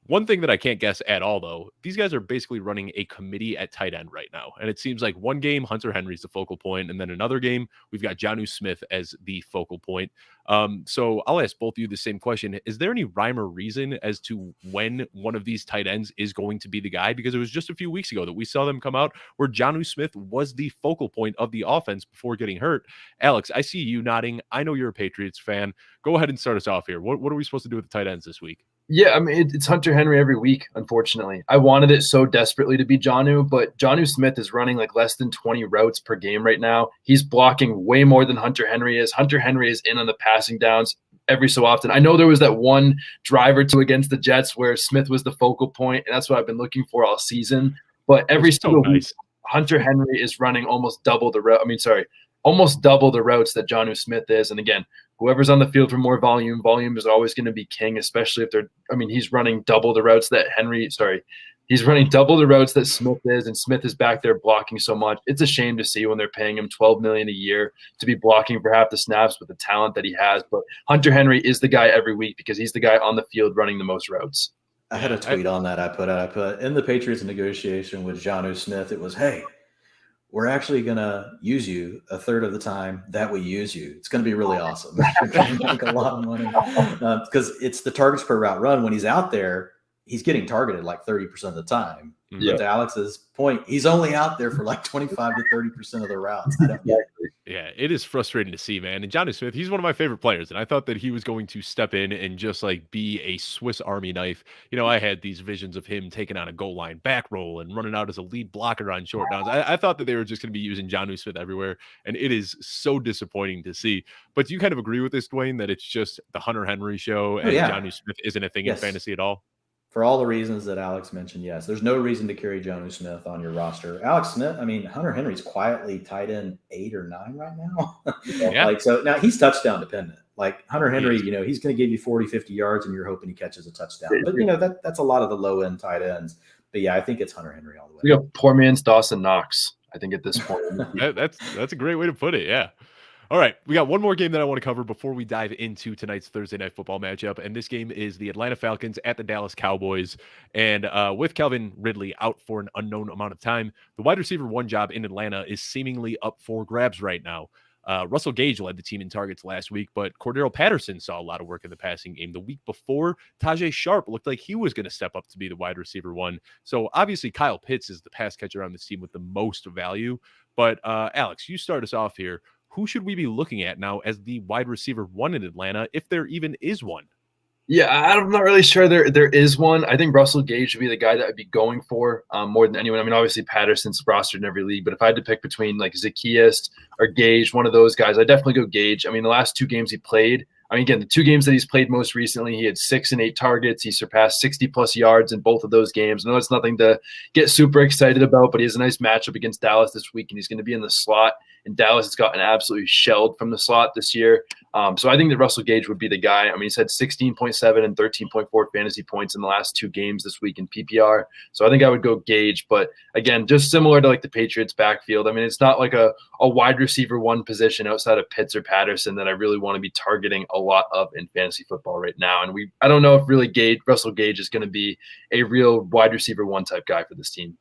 One thing that I can't guess at all, though, these guys are basically running a committee at tight end right now. And it seems like one game, Hunter Henry's the focal point, and then another game, we've got Jonnu Smith as the focal point. So I'll ask both of you the same question. Is there any rhyme or reason as to when one of these tight ends is going to be the guy? Because it was just a few weeks ago that we saw them come out where Jonnu Smith was the focal point of the offense before getting hurt. Alex, I see you nodding. I know you're a Patriots fan. Go ahead and start us off here. What are we supposed to do with the tight ends this week? Yeah, I mean, it's Hunter Henry every week, unfortunately. I wanted it so desperately to be Jonnu, but Jonnu Smith is running like less than 20 routes per game right now. He's blocking way more than Hunter Henry is. Hunter Henry is in on the passing downs every so often. I know there was that one drive or two against the Jets where Smith was the focal point, and that's what I've been looking for all season. But every single week, Hunter Henry is running almost double the route. Almost double the routes that Jonnu Smith is. And again, whoever's on the field for more volume is always going to be king, especially if he's running double the routes that he's running double the routes that Smith is, and Smith is back there blocking so much. It's a shame to see when they're paying him $12 million a year to be blocking for half the snaps with the talent that he has. But Hunter Henry is the guy every week because he's the guy on the field running the most routes. I had a tweet on that I put in the Patriots negotiation with Jonnu Smith. It was, hey, we're actually going to use you a third of the time that we use you. It's going to be really awesome. You're going to make a lot of money because it's the targets per route run. When he's out there, he's getting targeted like 30% of the time. Yeah. But to Alex's point, he's only out there for like 25 to 30% of the routes. Yeah, it is frustrating to see, man. And Jonnu Smith, he's one of my favorite players. And I thought that he was going to step in and just like be a Swiss Army knife. I had these visions of him taking on a goal line back roll and running out as a lead blocker on short downs. I thought that they were just going to be using Jonnu Smith everywhere. And it is so disappointing to see. But do you kind of agree with this, Dwayne, that it's just the Hunter Henry show and Jonnu Smith isn't a thing in fantasy at all? For all the reasons that Alex mentioned, yes. There's no reason to carry Jonnu Smith on your roster. Alex Smith, Hunter Henry's quietly tight end 8 or 9 right now. Yeah. So now he's touchdown dependent. Like Hunter Henry, he's going to give you 40, 50 yards and you're hoping he catches a touchdown. But, that's a lot of the low-end tight ends. But, yeah, I think it's Hunter Henry all the way. We got poor man's Dawson Knox, I think, at this point. That's a great way to put it, yeah. All right, we got one more game that I want to cover before we dive into tonight's Thursday Night Football matchup, and this game is the Atlanta Falcons at the Dallas Cowboys. And with Calvin Ridley out for an unknown amount of time, the wide receiver 1 job in Atlanta is seemingly up for grabs right now. Russell Gage led the team in targets last week, but Cordero Patterson saw a lot of work in the passing game. The week before, Tajay Sharp looked like he was going to step up to be the wide receiver 1. So obviously Kyle Pitts is the pass catcher on this team with the most value. But Alex, you start us off here. Who should we be looking at now as the wide receiver 1 in Atlanta, if there even is one? Yeah, I'm not really sure there is one. I think Russell Gage would be the guy that I'd be going for more than anyone. Obviously Patterson's rostered in every league, but if I had to pick between like Zacchaeus or Gage, one of those guys, I'd definitely go Gage. The last 2 games he played, again, the 2 games that he's played most recently, he had 6 and 8 targets. He surpassed 60-plus yards in both of those games. I know it's nothing to get super excited about, but he has a nice matchup against Dallas this week, and he's going to be in the slot. And Dallas has gotten absolutely shelled from the slot this year. So I think that Russell Gage would be the guy. He's had 16.7 and 13.4 fantasy points in the last 2 games this week in PPR. So I think I would go Gage. But again, just similar to like the Patriots backfield. It's not like a wide receiver 1 position outside of Pitts or Patterson that I really want to be targeting a lot of in fantasy football right now. And I don't know if really Russell Gage is going to be a real wide receiver 1 type guy for this team.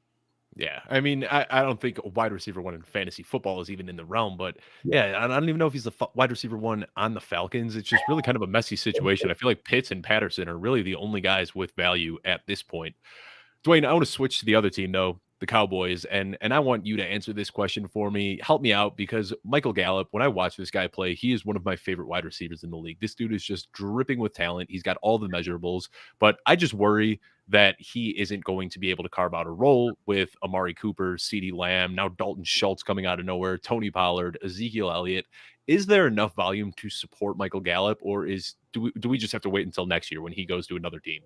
Yeah, I don't think a wide receiver 1 in fantasy football is even in the realm, but yeah, I don't even know if he's the wide receiver 1 on the Falcons. It's just really kind of a messy situation. I feel like Pitts and Patterson are really the only guys with value at this point. Dwayne, I want to switch to the other team though, the Cowboys, and I want you to answer this question for me. Help me out, because Michael Gallup, when I watch this guy play, he is one of my favorite wide receivers in the league. This dude is just dripping with talent. He's got all the measurables, but I just worry that he isn't going to be able to carve out a role with Amari Cooper, CeeDee Lamb, now Dalton Schultz coming out of nowhere, Tony Pollard, Ezekiel Elliott. Is there enough volume to support Michael Gallup, or do we just have to wait until next year when he goes to another team?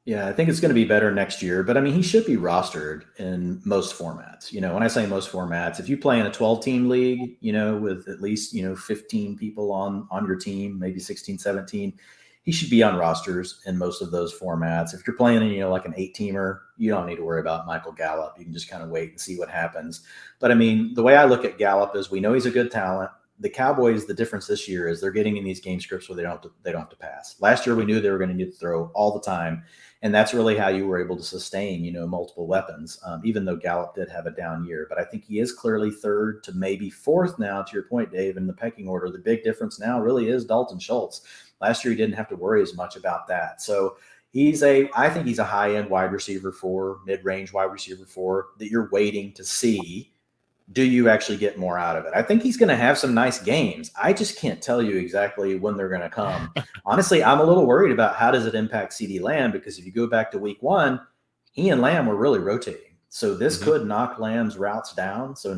Yeah, I think it's going to be better next year, but he should be rostered in most formats. When I say most formats, if you play in a 12-team league, with at least, 15 people on your team, maybe 16, 17, he should be on rosters in most of those formats. If you're playing, like an 8-teamer, you don't need to worry about Michael Gallup. You can just kind of wait and see what happens. But I mean, the way I look at Gallup is we know he's a good talent. The Cowboys, the difference this year is they're getting in these game scripts where they don't have to pass. Last year, we knew they were going to need to throw all the time. And that's really how you were able to sustain, multiple weapons, even though Gallup did have a down year. But I think he is clearly third to maybe fourth now, to your point, Dave, in the pecking order. The big difference now really is Dalton Schultz. Last year, he didn't have to worry as much about that. So I think he's a high-end wide receiver 4, mid-range wide receiver 4 that you're waiting to see. Do you actually get more out of it? I think he's going to have some nice games. I just can't tell you exactly when they're going to come. Honestly, I'm a little worried about how does it impact CeeDee Lamb, because if you go back to week 1, he and Lamb were really rotating. So this could knock Lamb's routes down. So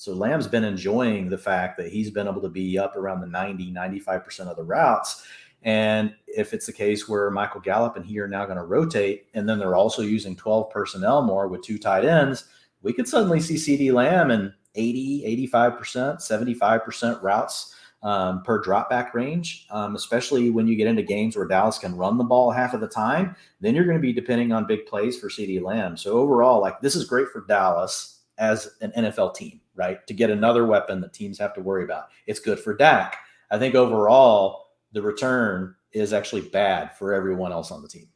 Lamb's been enjoying the fact that he's been able to be up around the 95% of the routes. And if it's the case where Michael Gallup and he are now going to rotate, and then they're also using 12 personnel more with 2 tight ends, we could suddenly see CeeDee Lamb in 80, 85%, 75% routes per drop back range, especially when you get into games where Dallas can run the ball half of the time. Then you're going to be depending on big plays for CeeDee Lamb. So overall, this is great for Dallas as an NFL team, right? To get another weapon that teams have to worry about. It's good for Dak. I think overall, the return is actually bad for everyone else on the team.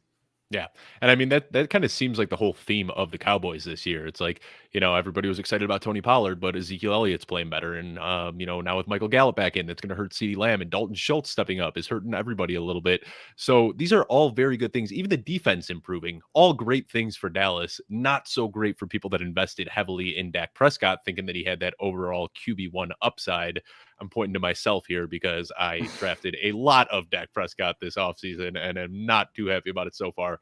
Yeah. And I mean, that kind of seems like the whole theme of the Cowboys this year. It's like, everybody was excited about Tony Pollard, but Ezekiel Elliott's playing better. And, now with Michael Gallup back in, that's going to hurt CeeDee Lamb, and Dalton Schultz stepping up is hurting everybody a little bit. So these are all very good things. Even the defense improving, all great things for Dallas. Not so great for people that invested heavily in Dak Prescott, thinking that he had that overall QB1 upside. I'm pointing to myself here because I drafted a lot of Dak Prescott this offseason and am not too happy about it so far.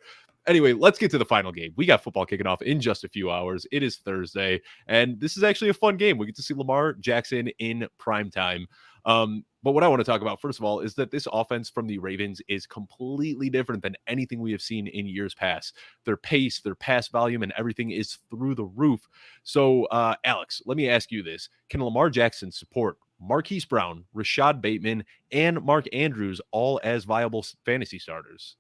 Anyway, let's get to the final game. We got football kicking off in just a few hours. It is Thursday, and this is actually a fun game. We get to see Lamar Jackson in primetime. But what I want to talk about, first of all, is that this offense from the Ravens is completely different than anything we have seen in years past. Their pace, their pass volume, and everything is through the roof. So, Alex, let me ask you this. Can Lamar Jackson support Marquise Brown, Rashad Bateman, and Mark Andrews all as viable fantasy starters?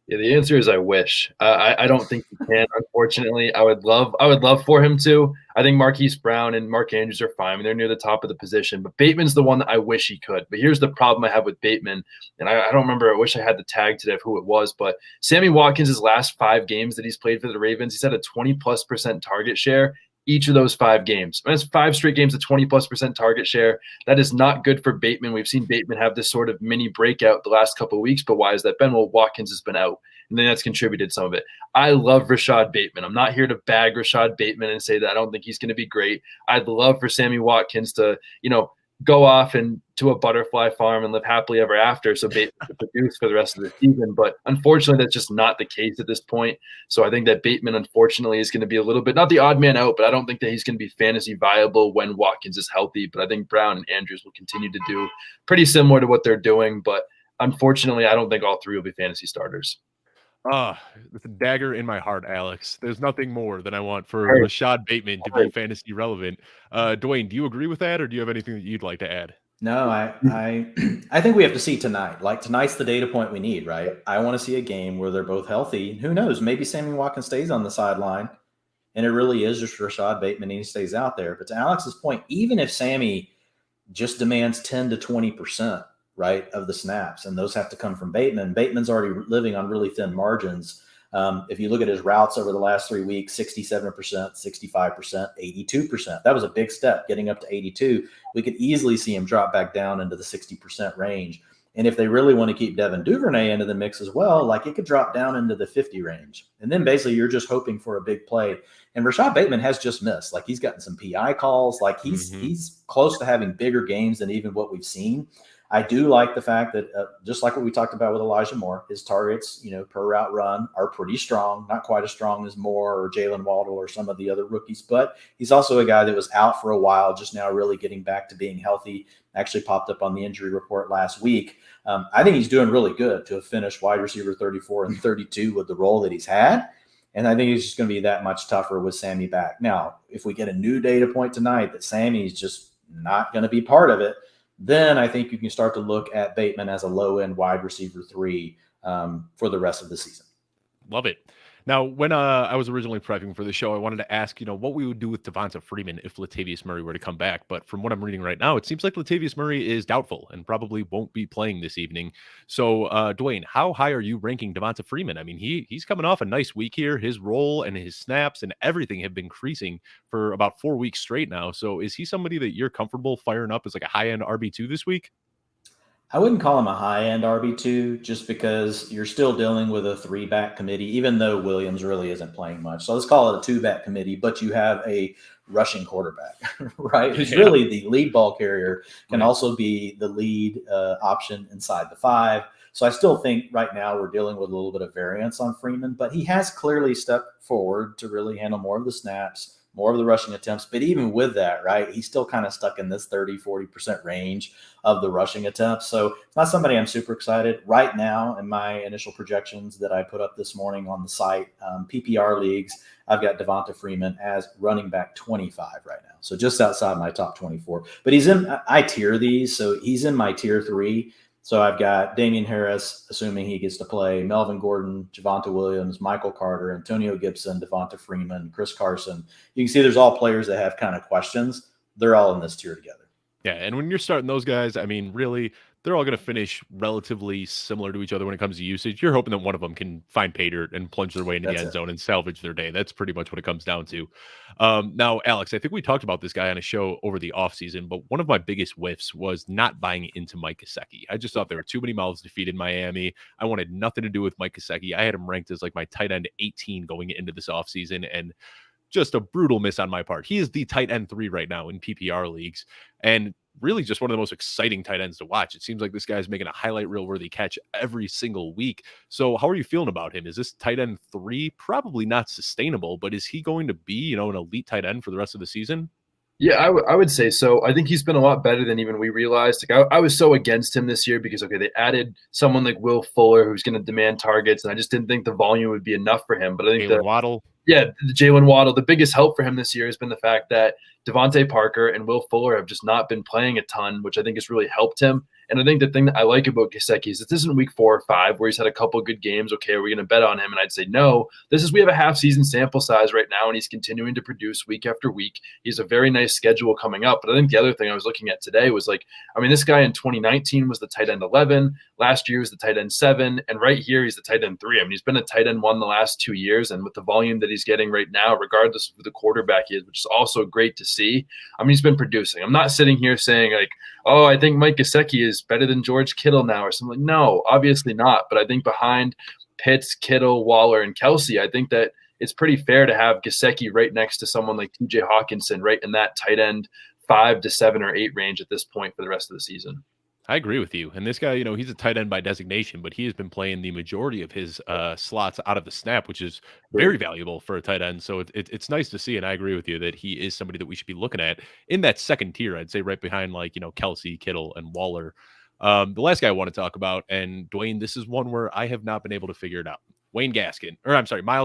Yeah, the answer is I wish. I don't think he can, unfortunately. I would love for him to. I think Marquise Brown and Mark Andrews are fine. I mean, they're near the top of the position, but Bateman's the one that I wish he could. But here's the problem I have with Bateman, and I don't remember. I wish I had the tag today of who it was, but Sammy Watkins' last 5 games that he's played for the Ravens, he's had a 20+% target share each of those 5 games. That's 5 straight games of 20+% target share. That is not good for Bateman. We've seen Bateman have this sort of mini breakout the last couple of weeks, but why has that been? Well, Watkins has been out, and then that's contributed some of it. I love Rashad Bateman. I'm not here to bag Rashad Bateman and say that I don't think he's going to be great. I'd love for Sammy Watkins to, go off and to a butterfly farm and live happily ever after, so Bateman could produce for the rest of the season. But unfortunately, that's just not the case at this point. So I think that Bateman, unfortunately, is going to be a little bit, not the odd man out, but I don't think that he's going to be fantasy viable when Watkins is healthy. But I think Brown and Andrews will continue to do pretty similar to what they're doing. But unfortunately, I don't think all 3 will be fantasy starters. It's a dagger in my heart, Alex. There's nothing more than I want for Rashad Bateman to be fantasy relevant. Dwayne, do you agree with that, or do you have anything that you'd like to add? No, I think we have to see tonight. Tonight's the data point we need, right? I want to see a game where they're both healthy. Who knows? Maybe Sammy Watkins stays on the sideline, and it really is just Rashad Bateman and he stays out there. But to Alex's point, even if Sammy just demands 10 to 20%, right, of the snaps, and those have to come from Bateman. Bateman's already living on really thin margins. If you look at his routes over the last 3 weeks, 67%, 65%, 82%. That was a big step, getting up to 82. We could easily see him drop back down into the 60% range. And if they really want to keep Devin Duvernay into the mix as well, it could drop down into the 50 range. And then basically you're just hoping for a big play. And Rashad Bateman has just missed. He's gotten some PI calls. He's close to having bigger games than even what we've seen. I do like the fact that just like what we talked about with Elijah Moore, his targets, per route run are pretty strong, not quite as strong as Moore or Jalen Waddle or some of the other rookies, but he's also a guy that was out for a while, just now really getting back to being healthy. Actually popped up on the injury report last week. I think he's doing really good to have finished wide receiver 34 and 32 with the role that he's had. And I think it's just going to be that much tougher with Sammy back. Now, if we get a new data point tonight that Sammy's just not going to be part of it, then I think you can start to look at Bateman as a low-end wide receiver 3 for the rest of the season. Love it. Now, when I was originally prepping for the show, I wanted to ask, what we would do with Devonta Freeman if Latavius Murray were to come back. But from what I'm reading right now, it seems like Latavius Murray is doubtful and probably won't be playing this evening. So, Dwayne, how high are you ranking Devonta Freeman? I mean, he's coming off a nice week here. His role and his snaps and everything have been increasing for about 4 weeks straight now. So is he somebody that you're comfortable firing up as like a high-end RB2 this week? I wouldn't call him a high-end RB2 just because you're still dealing with a 3-back committee, even though Williams really isn't playing much. So let's call it a 2-back committee, but you have a rushing quarterback, right? Who's really the lead ball carrier, can also be the lead option inside the 5. So I still think right now we're dealing with a little bit of variance on Freeman, but he has clearly stepped forward to really handle more of the snaps, more of the rushing attempts. But even with that, right, he's still kind of stuck in this 30-40% range of the rushing attempts. So it's not somebody I'm super excited right now. In my initial projections that I put up this morning on the site, PPR leagues, I've got Devonta Freeman as running back 25 right now. So just outside my top 24. But I tier these. So he's in my tier 3. So I've got Damian Harris, assuming he gets to play, Melvin Gordon, Javonte Williams, Michael Carter, Antonio Gibson, Devonta Freeman, Chris Carson. You can see there's all players that have kind of questions. They're all in this tier together. Yeah, and when you're starting those guys, I mean, really, they're all going to finish relatively similar to each other when it comes to usage. You're hoping that one of them can find pay dirt and plunge their way into the end zone and salvage their day. That's pretty much what it comes down to. Now, Alex, I think we talked about this guy on a show over the offseason, but one of my biggest whiffs was not buying into Mike Gesicki. I just thought there were too many mouths to feed in Miami. I wanted nothing to do with Mike Gesicki. I had him ranked as like my tight end 18 going into this offseason, and just a brutal miss on my part. He is the tight end 3 right now in PPR leagues, and really just one of the most exciting tight ends to watch. It seems like this guy's making a highlight reel worthy catch every single week. So how are you feeling about him? Is this tight end 3 probably not sustainable, but is he going to be, an elite tight end for the rest of the season? Yeah, I would say so. I think he's been a lot better than even we realized. Like I was so against him this year because, they added someone like Will Fuller who's going to demand targets, and I just didn't think the volume would be enough for him. But I think Waddle. Yeah, Jalen Waddle. The biggest help for him this year has been the fact that Devontae Parker and Will Fuller have just not been playing a ton, which I think has really helped him. And I think the thing that I like about Gesicki is this isn't week 4 or 5 where he's had a couple of good games. Okay, are we going to bet on him? And I'd say no. We have a half-season sample size right now, and he's continuing to produce week after week. He has a very nice schedule coming up. But I think the other thing I was looking at today was this guy in 2019 was the tight end 11. Last year was the tight end 7. And right here, he's the tight end 3. He's been a tight end 1 the last 2 years. And with the volume that he's getting right now, regardless of who the quarterback is, which is also great to see, he's been producing. I'm not sitting here saying I think Mike Gesicki is better than George Kittle now or something. No, obviously not. But I think behind Pitts, Kittle, Waller, and Kelsey, I think that it's pretty fair to have Gesicki right next to someone like TJ Hawkinson, right in that tight end 5 to 7 or 8 range at this point for the rest of the season. I agree with you. And this guy, he's a tight end by designation, but he has been playing the majority of his slots out of the snap, which is very valuable for a tight end. So it's nice to see. And I agree with you that he is somebody that we should be looking at in that second tier. I'd say right behind Kelsey, Kittle, and Waller. The last guy I want to talk about, and Dwayne, this is one where I have not been able to figure it out. Myles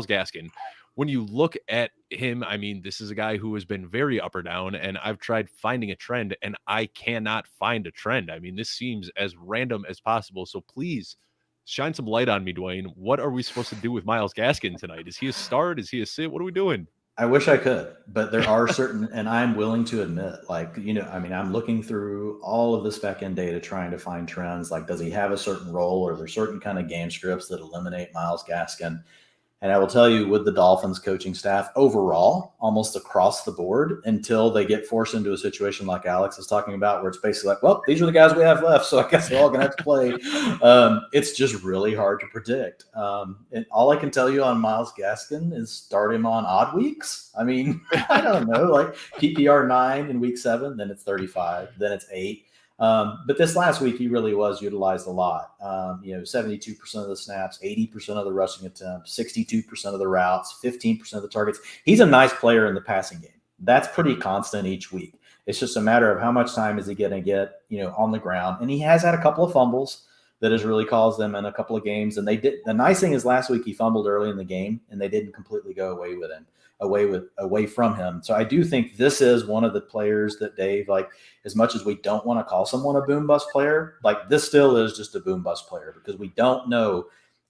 Gaskin. When you look at him, this is a guy who has been very up or down, and I've tried finding a trend, and I cannot find a trend. This seems as random as possible. So please shine some light on me, Dwayne. What are we supposed to do with Myles Gaskin tonight? Is he a start? Is he a sit? What are we doing? I wish I could, but there are certain, and I'm willing to admit, I'm looking through all of this back end data trying to find trends. Does he have a certain role, or are there certain kind of game scripts that eliminate Myles Gaskin? And I will tell you, with the Dolphins coaching staff overall, almost across the board, until they get forced into a situation like Alex is talking about, where it's basically these are the guys we have left, so I guess they're all going to have to play. It's just really hard to predict. And all I can tell you on Myles Gaskin is start him on odd weeks. I don't know, PPR 9 in week 7, then it's 35, then it's 8. But this last week, he really was utilized a lot. 72% of the snaps, 80% of the rushing attempts, 62% of the routes, 15% of the targets. He's a nice player in the passing game. That's pretty constant each week. It's just a matter of how much time is he going to get, on the ground. And he has had a couple of fumbles, that has really caused them in a couple of games. And they did. The nice thing is last week he fumbled early in the game, and they didn't completely go away from him. So I do think this is one of the players that Dave, like, as much as we don't want to call someone a boom bust player, like this still is just a boom bust player because we don't know.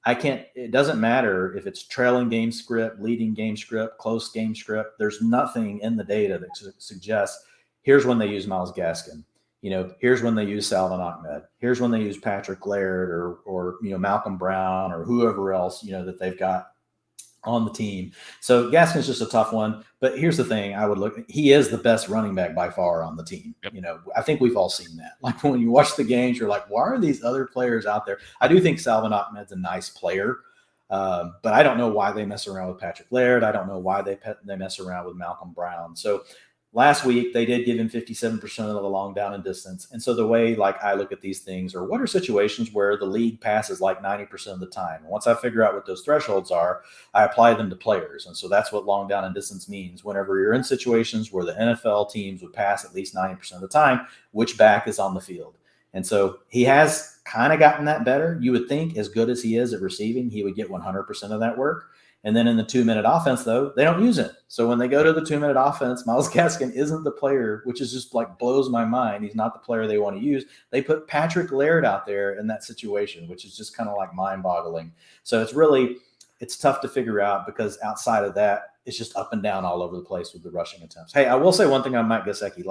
It doesn't matter if it's trailing game script, leading game script, close game script. There's nothing in the data that suggests here's when they use Myles Gaskin. Here's when they use Salvon Ahmed. Here's when they use Patrick Laird or Malcolm Brown or whoever else, that they've got on the team. So Gaskin's just a tough one. But here's the thing: he is the best running back by far on the team. Yep. I think we've all seen that. Like when you watch the games, you're like, why are these other players out there? I do think Salvon Ahmed's a nice player, but I don't know why they mess around with Patrick Laird. I don't know why they mess around with Malcolm Brown. So last week, they did give him 57% of the long down and distance. And so the way I look at these things are what are situations where the league passes like 90% of the time. And once I figure out what those thresholds are, I apply them to players. And so that's what long down and distance means. Whenever you're in situations where the NFL teams would pass at least 90% of the time, which back is on the field. And so he has kind of gotten that better. You would think as good as he is at receiving, he would get 100% of that work. And then in the 2-minute offense, though, they don't use it. So when they go to the 2-minute offense, Myles Gaskin isn't the player, which is just blows my mind. He's not the player they want to use. They put Patrick Laird out there in that situation, which is just kind of mind boggling. So it's tough to figure out because outside of that, it's just up and down all over the place with the rushing attempts. Hey, I will say one thing on Mike Gesicki,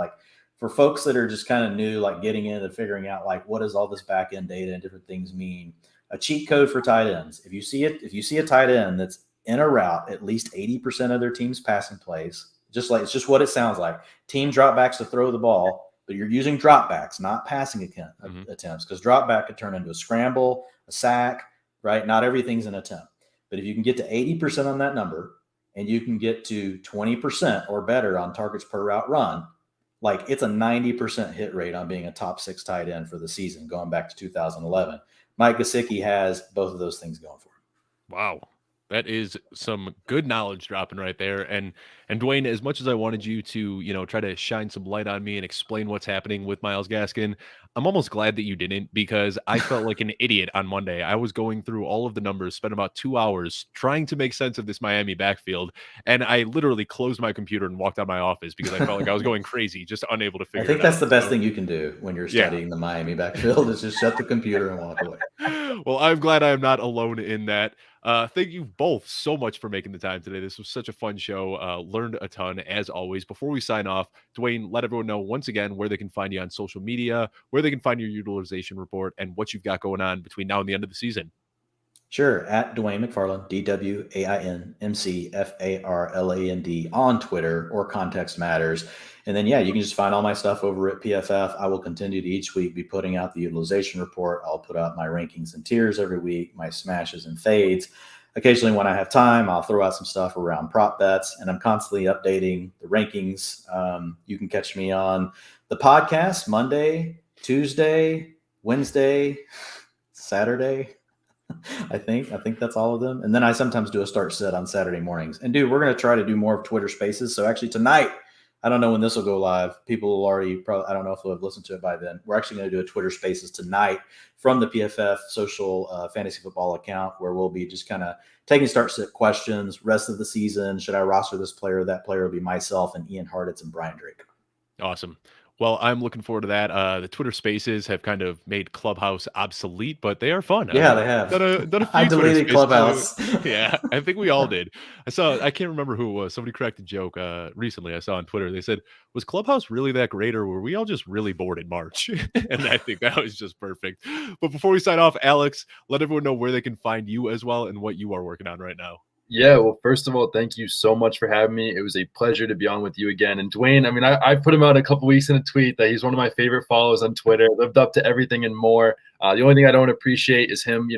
for folks that are just kind of new, getting into figuring out what does all this back end data and different things mean. A cheat code for tight ends. If you see a tight end that's in a route, at least 80% of their team's passing plays, it's just what it sounds like. Team dropbacks to throw the ball, but you're using dropbacks, not passing attempts, because dropback could turn into a scramble, a sack, right? Not everything's an attempt. But if you can get to 80% on that number and you can get to 20% or better on targets per route run, it's a 90% hit rate on being a top 6 tight end for the season, going back to 2011. Mike Gesicki has both of those things going for him. Wow. That is some good knowledge dropping right there. And Dwayne, as much as I wanted you to, try to shine some light on me and explain what's happening with Myles Gaskin, I'm almost glad that you didn't, because I felt like an idiot on Monday. I was going through all of the numbers, spent about 2 hours trying to make sense of this Miami backfield. And I literally closed my computer and walked out of my office because I felt like I was going crazy, just unable to figure it out. I think that's the best thing you can do when you're studying the Miami backfield is just shut the computer and walk away. Well, I'm glad I am not alone in that. Thank you both so much for making the time today. This was such a fun show. Learned a ton, as always. Before we sign off, Dwayne, let everyone know once again where they can find you on social media, where they can find your utilization report, and what you've got going on between now and the end of the season. Sure. At Dwain McFarland, DWAIN MCFARLAND on Twitter or Context Matters. And then, you can just find all my stuff over at PFF. I will continue to each week be putting out the utilization report. I'll put out my rankings and tiers every week, my smashes and fades. Occasionally when I have time, I'll throw out some stuff around prop bets, and I'm constantly updating the rankings. You can catch me on the podcast Monday, Tuesday, Wednesday, Saturday. I think that's all of them. And then I sometimes do a start set on Saturday mornings. And dude, we're going to try to do more of Twitter Spaces. So actually tonight, I don't know when this will go live. People will already I don't know if they'll have listened to it by then. We're actually going to do a Twitter Spaces tonight from the PFF social fantasy football account, where we'll be just kind of taking start set questions, rest of the season. Should I roster this player? That player will be myself and Ian Hartitz and Brian Drake. Awesome. Well, I'm looking forward to that. The Twitter Spaces have kind of made Clubhouse obsolete, but they are fun. Yeah, they have. Done a few I deleted Clubhouse. Yeah, I think we all did. I can't remember who it was. Somebody cracked a joke recently I saw on Twitter. They said, was Clubhouse really that great, or were we all just really bored in March? And I think that was just perfect. But before we sign off, Alex, let everyone know where they can find you as well and what you are working on right now. Yeah, well, first of all, thank you so much for having me. It was a pleasure to be on with you again. And Dwayne, I mean, I put him out a couple weeks in a tweet that he's one of my favorite follows on Twitter, lived up to everything and more. The only thing I don't appreciate is him,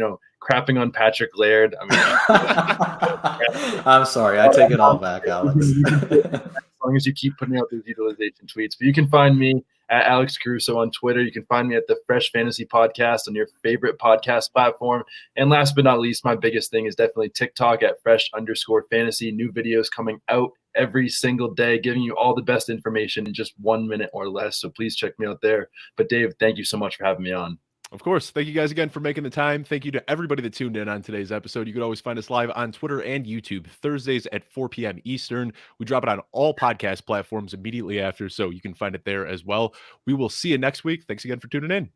crapping on Patrick Laird. I mean, I'm sorry. I take it all back, Alex. As long as you keep putting out those utilization tweets. But you can find me at Alex Caruso on Twitter. You can find me at the Fresh Fantasy Podcast on your favorite podcast platform. And last but not least, my biggest thing is definitely TikTok at fresh_fantasy. New videos coming out every single day, giving you all the best information in just 1 minute or less. So please check me out there. But Dave, thank you so much for having me on. Of course. Thank you guys again for making the time. Thank you to everybody that tuned in on today's episode. You can always find us live on Twitter and YouTube Thursdays at 4 p.m. Eastern. We drop it on all podcast platforms immediately after, so you can find it there as well. We will see you next week. Thanks again for tuning in.